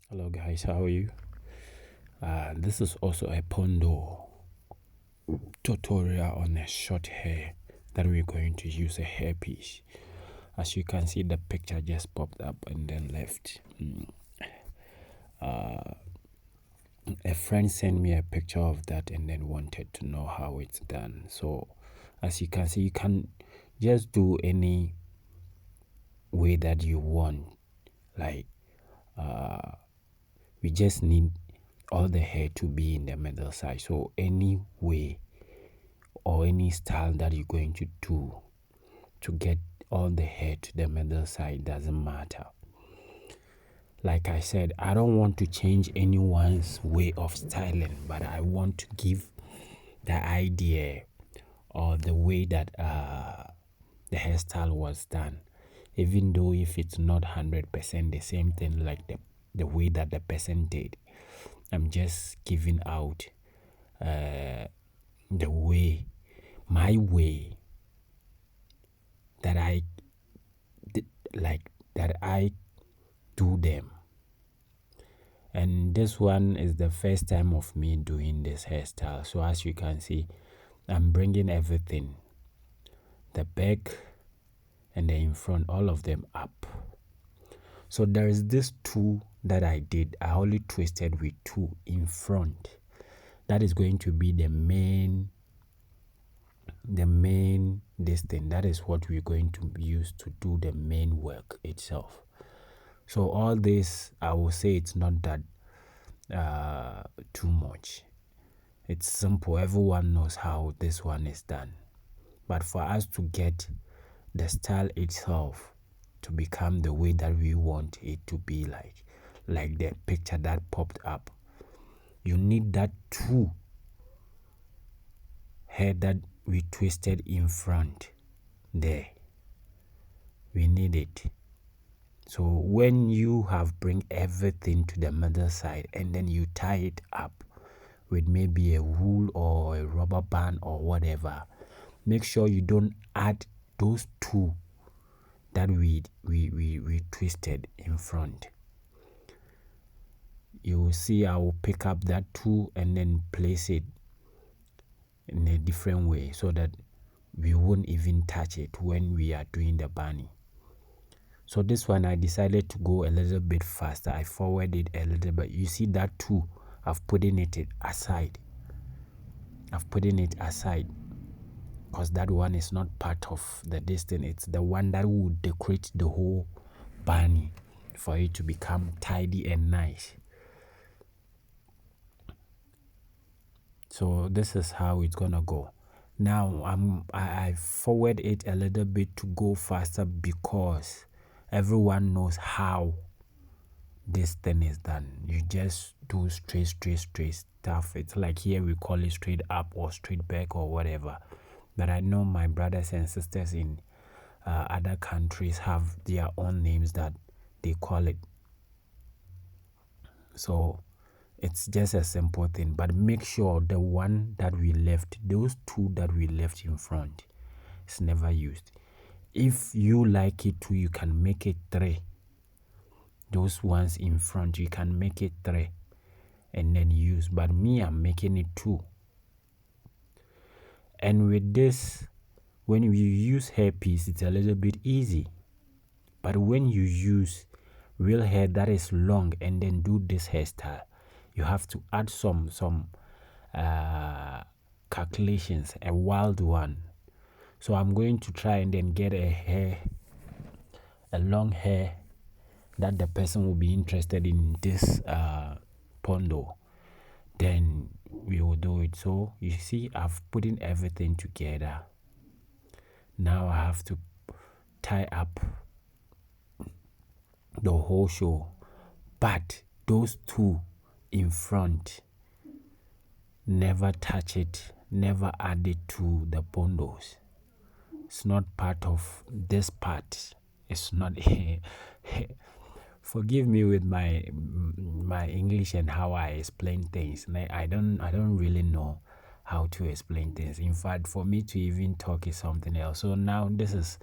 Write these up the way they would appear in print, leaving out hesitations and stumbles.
Hello guys, how are you? This is also a Pondo tutorial on a short hair that we're going to use a hairpiece. As you can see, the picture just popped up and then left. A friend sent me a picture of that and then wanted to know how it's done. So as you can see, you can just do any way that you want. Like we just need all the hair to be in the middle side. So any way or any style that you're going to do to get all the hair to the middle side doesn't matter. Like I said, I don't want to change anyone's way of styling, but I want to give the idea or the way that the hairstyle was done, even though if it's not 100% the same thing like the way that the person did. I'm just giving out the way, my way that I like that I do them. And this one is the first time of me doing this hairstyle. So as you can see, I'm bringing everything, the back and the in front, all of them up. So there is this two that I did. I only twisted with two in front. That is going to be the main this thing. That is what we're going to use to do the main work itself. So all this, I will say it's not that too much. It's simple. Everyone knows how this one is done. But for us to get the style itself to become the way that we want it to be like the picture that popped up, you need that two hair that we twisted in front there. We need it. So when you have bring everything to the middle side and then you tie it up with maybe a wool or a rubber band or whatever, make sure you don't add those two that we twisted in front. You will see I will pick up that two and then place it in a different way so that we won't even touch it when we are doing the bunny. So this one I decided to go a little bit faster. I forwarded a little bit. You see that two, I've put it aside. I've put it aside because that one is not part of the distance. It's the one that will decorate the whole bunny for it to become tidy and nice. So this is how it's gonna go. Now I forward it a little bit to go faster because everyone knows how this thing is done. You just do straight stuff. It's like here we call it straight up or straight back or whatever. But I know my brothers and sisters in other countries have their own names that they call it. So it's just a simple thing, but make sure the one that we left, those two that we left in front, is never used. If you like it too, you can make it three. Those ones in front, you can make it three and then use. But me, I'm making it two. And with this, when you use hairpiece, it's a little bit easy. But when you use real hair that is long and then do this hairstyle, you have to add some calculations, a wild one. So I'm going to try and then get a long hair that the person will be interested in this Pondo. Then we will do it. So you see, I've put in everything together. Now I have to tie up the whole show, but those two in front, never touch it, never add it to the Pondos. It's not part of this part. It's not forgive me with my English and how I explain things. I don't really know how to explain things. In fact, for me to even talk is something else. So now this is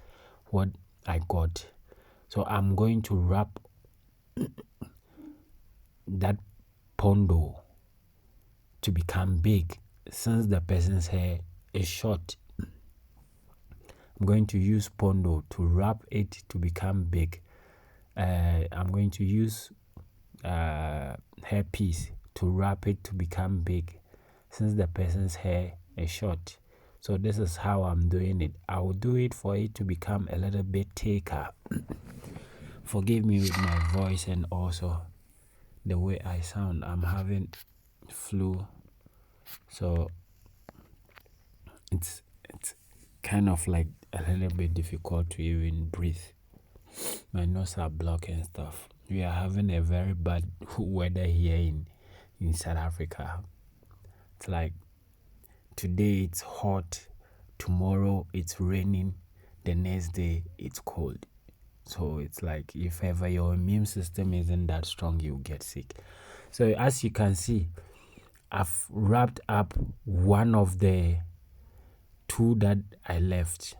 what I got. So I'm going to wrap that Pondo to become big. Since the person's hair is short, I'm going to use Pondo to wrap it to become big. I'm going to use hairpiece to wrap it to become big, since the person's hair is short. So this is how I'm doing it. I will do it for it to become a little bit thicker. Forgive me with my voice and also the way I sound. I'm having flu, so it's kind of like a little bit difficult to even breathe. My nose are blocked and stuff. We are having a very bad weather here in South Africa. It's like today it's hot, tomorrow it's raining, the next day it's cold. So it's like if ever your immune system isn't that strong, you get sick. So as you can see, I've wrapped up one of the two that I left.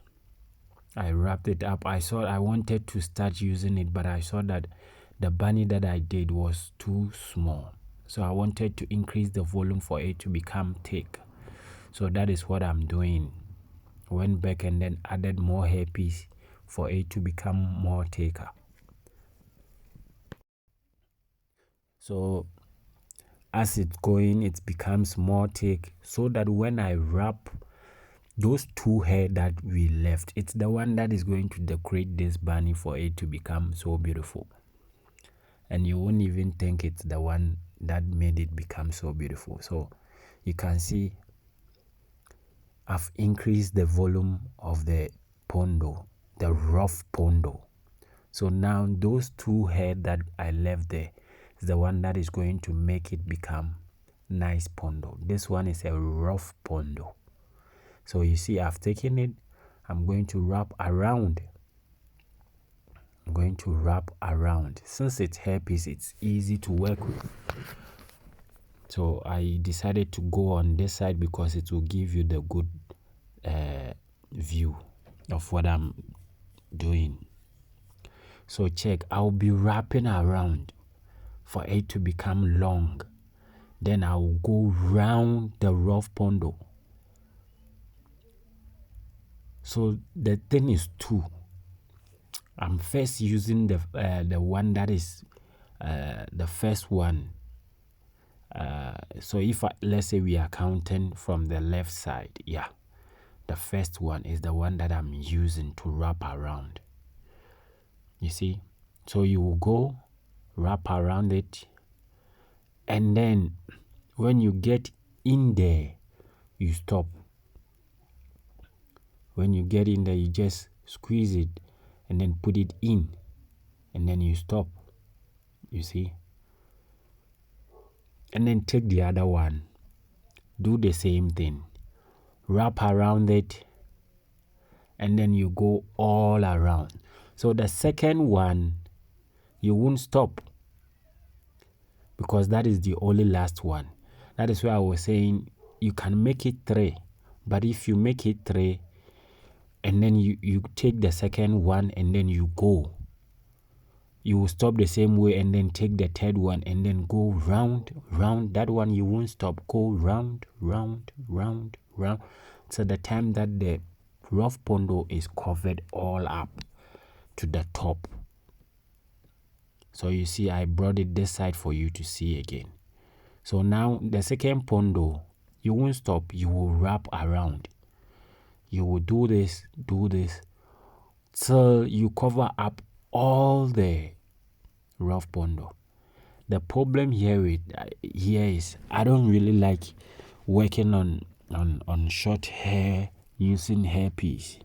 I wrapped it up. I wanted to start using it, but I saw that the bunny that I did was too small. So I wanted to increase the volume for it to become thick. So that is what I'm doing. Went back and then added more hairpiece for it to become more thicker. So as it's going, it becomes more thick, so that when I wrap those two hair that we left, it's the one that is going to decorate this bunny for it to become so beautiful. And you won't even think it's the one that made it become so beautiful. So you can see I've increased the volume of the Pondo, the rough Pondo. So now those two hair that I left there is the one that is going to make it become nice Pondo. This one is a rough Pondo. So you see, I've taken it, I'm going to wrap around. Since it's hairpiece, it's easy to work with. So I decided to go on this side because it will give you the good view of what I'm doing. So check, I'll be wrapping around for it to become long. Then I'll go round the rough Pondo. So the thing is two. I'm first using the one that is the first one. So if let's say we are counting from the left side, yeah, the first one is the one that I'm using to wrap around. You see, so you will go wrap around it, and then when you get in there, you stop. When you get in there, you just squeeze it and then put it in, and then you stop. You see, and then take the other one, do the same thing, wrap around it, and then you go all around. So the second one, you won't stop, because that is the only last one. That is why I was saying you can make it 3, but if you make it 3 and then you take the second one and then you go, you will stop the same way and then take the third one and then go round. That one you won't stop, go round. So the time that the rough Pondo is covered all up to the top. So you see, I brought it this side for you to see again. So now the second Pondo, you won't stop, you will wrap around. You will do this till you cover up all the rough Pondo. The problem here is I don't really like working on short hair using hairpiece.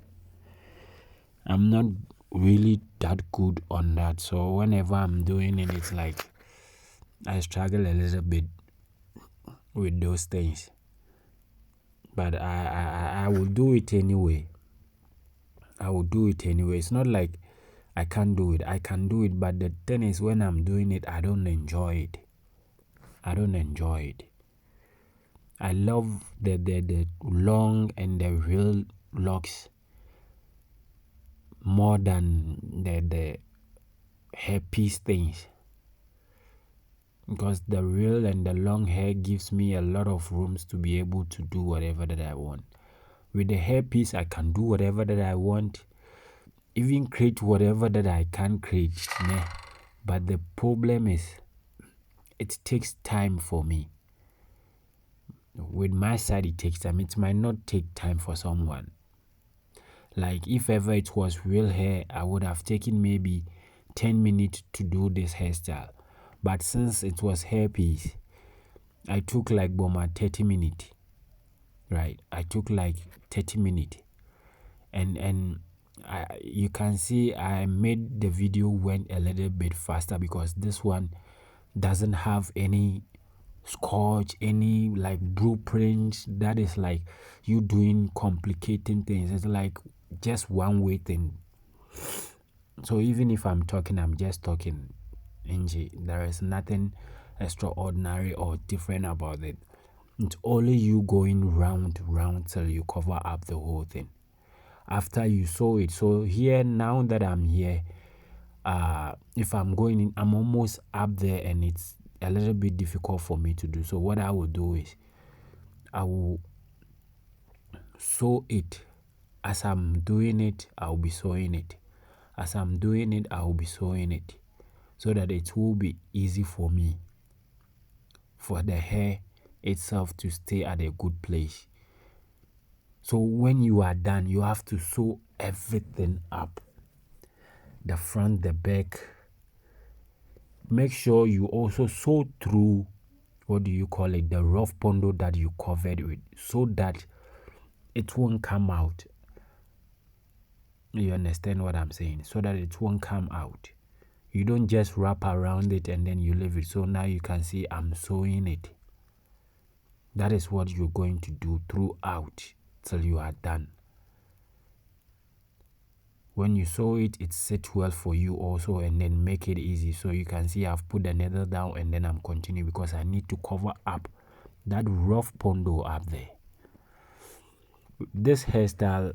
I'm not really that good on that. So whenever I'm doing it, it's like I struggle a little bit with those things. But I will do it anyway. It's not like I can't do it. I can do it, but the thing is, when I'm doing it, I don't enjoy it. I love the long and the real locks more than the hairpiece things. because the real and the long hair gives me a lot of rooms to be able to do whatever that I want. With the hairpiece, I can do whatever that I want, even create whatever that I can create. Nah. But the problem is, it takes time for me. With my side, it takes time. It might not take time for someone. Like if ever it was real hair, I would have taken maybe 10 minutes to do this hairstyle. But since it was hairpiece, I took like 30 minutes. Right? I took like 30 minutes. And you can see I made the video went a little bit faster because this one doesn't have any scotch, any like blueprints that is like you doing complicating things. It's like just one way thing. So even if I'm talking, I'm just talking. There is nothing extraordinary or different about it. It's only you going round till you cover up the whole thing after you saw it. So here, now that I'm here, if I'm going in, I'm almost up there and it's a little bit difficult for me to do. So what I will do is I will sew it. As I'm doing it, I'll be sewing it. As I'm doing it, I'll be sewing it, so that it will be easy for me, for the hair itself to stay at a good place. So when you are done, you have to sew everything up. The front, the back. Make sure you also sew through, the rough pondo that you covered with, so that it won't come out. You understand what I'm saying? So that it won't come out. You don't just wrap around it and then you leave it. So now you can see I'm sewing it. That is what you're going to do throughout till you are done. When you sew it, it sits well for you also, and then make it easy. So you can see I've put the needle down and then I'm continuing because I need to cover up that rough pondo up there. This hairstyle,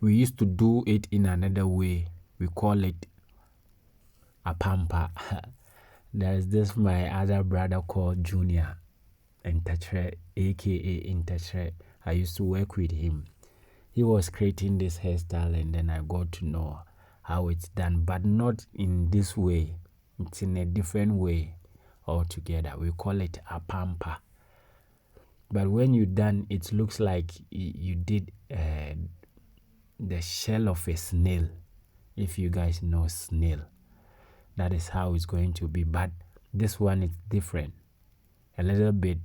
we used to do it in another way. We call it a pampa. There's this my other brother called Junior Intatre, aka Intatre. I used to work with him. He was creating this hairstyle and then I got to know how it's done, but not in this way. It's in a different way altogether. We call it a pampa. But when you're done, it looks like you did the shell of a snail. If you guys know snail, that is how it's going to be. But this one is different. A little bit.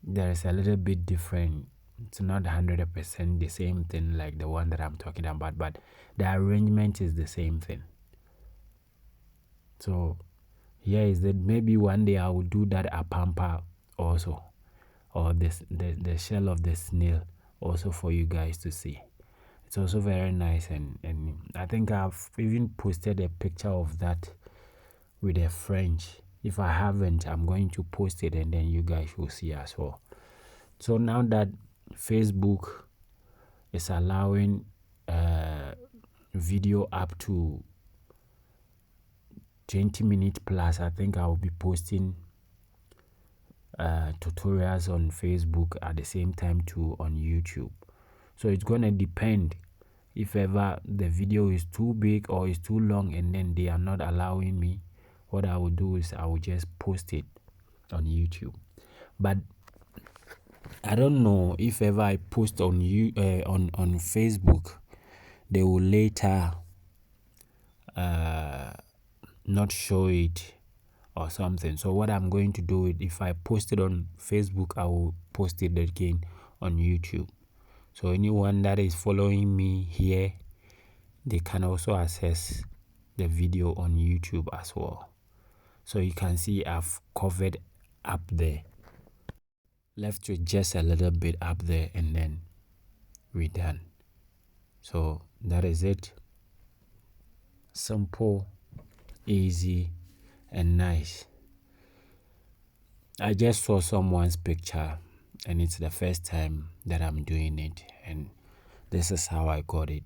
There is a little bit different. It's not 100% the same thing like the one that I'm talking about, but the arrangement is the same thing. So here is that maybe one day I will do that a pampa also, or this the shell of the snail also for you guys to see. It's also very nice, and I think I've even posted a picture of that with a French. If I haven't, I'm going to post it and then you guys will see as well. So now that Facebook is allowing video up to 20 minutes plus, I think I will be posting tutorials on Facebook at the same time too on YouTube. So it's gonna depend if ever the video is too big or is too long and then they are not allowing me. What I will do is I will just post it on YouTube. But I don't know if ever I post on on Facebook, they will later not show it or something. So what I'm going to do is, if I post it on Facebook, I will post it again on YouTube. So anyone that is following me here, they can also access the video on YouTube as well. So you can see I've covered up there. Left with just a little bit up there and then we're done. So that is it. Simple, easy, and nice. I just saw someone's picture and it's the first time that I'm doing it, and this is how I got it.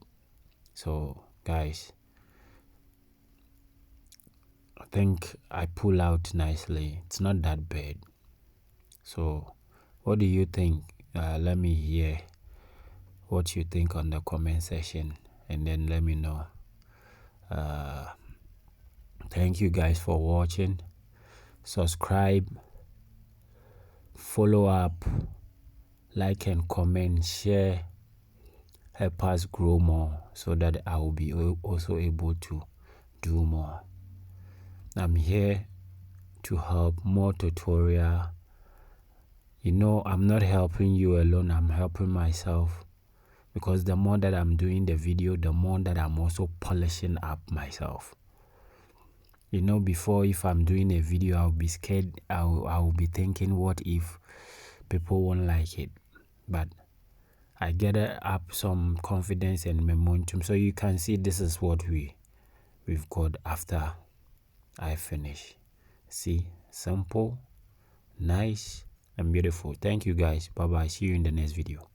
So guys, I think I pull out nicely. It's not that bad. So what do you think? Let me hear what you think on the comment section, and then let me know. Thank you guys for watching. Subscribe, follow up, like and comment, share, help us grow more so that I will be also able to do more. I'm here to help, more tutorial. You know, I'm not helping you alone, I'm helping myself, because the more that I'm doing the video, the more that I'm also polishing up myself. You know, before, if I'm doing a video, I'll be scared. I'll be thinking, what if people won't like it? But I gather up some confidence and momentum. So you can see this is what we've got after I finish. See, simple, nice, and beautiful. Thank you guys. Bye bye. See you in the next video.